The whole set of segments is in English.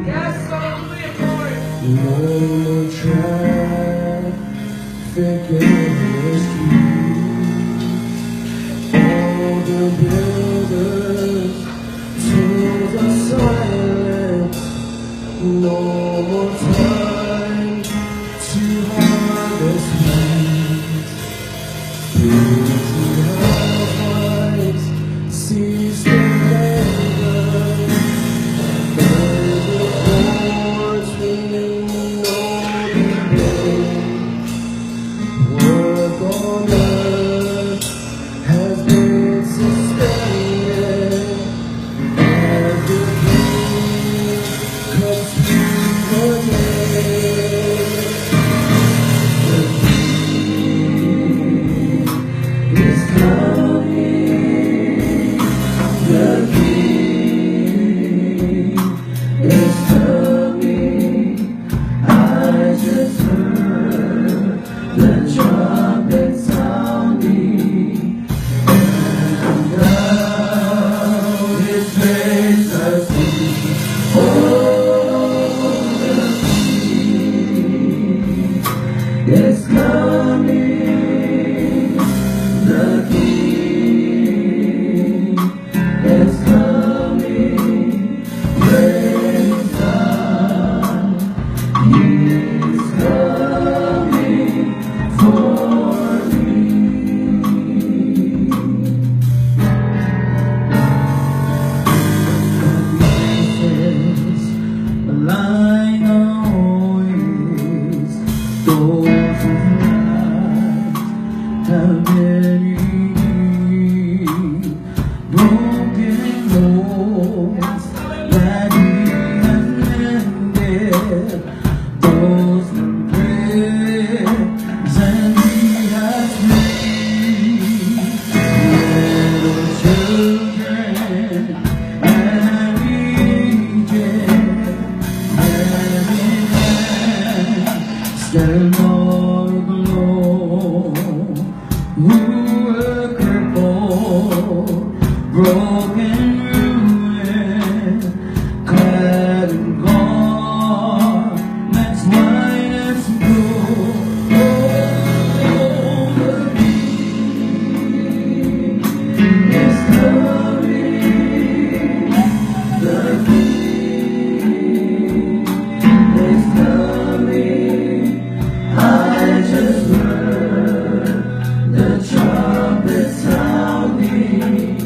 Yes, hallelujah, glory. No more traffic in the street. All the builders to the silence. No more time to harvest weeds. Beauty housewives seize the labor. Work on earth has been suspended as the King comes to the day. The King is coming. The King is coming. I just heard the trumpet sounding, and now His face I see. Oh, the King is coming. The King is coming. Praise God. He is coming for me. Faces lying always, those whose lives have been redeemed, broken bones that He has mended, those who praise and He has freed, little children and aged, hand in hand, stand all alone, who were crippled, broken, ruined, clad in garments white as snow. Oh, the King is coming. The King is coming. I just heard the trumpet sounding.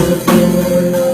adore your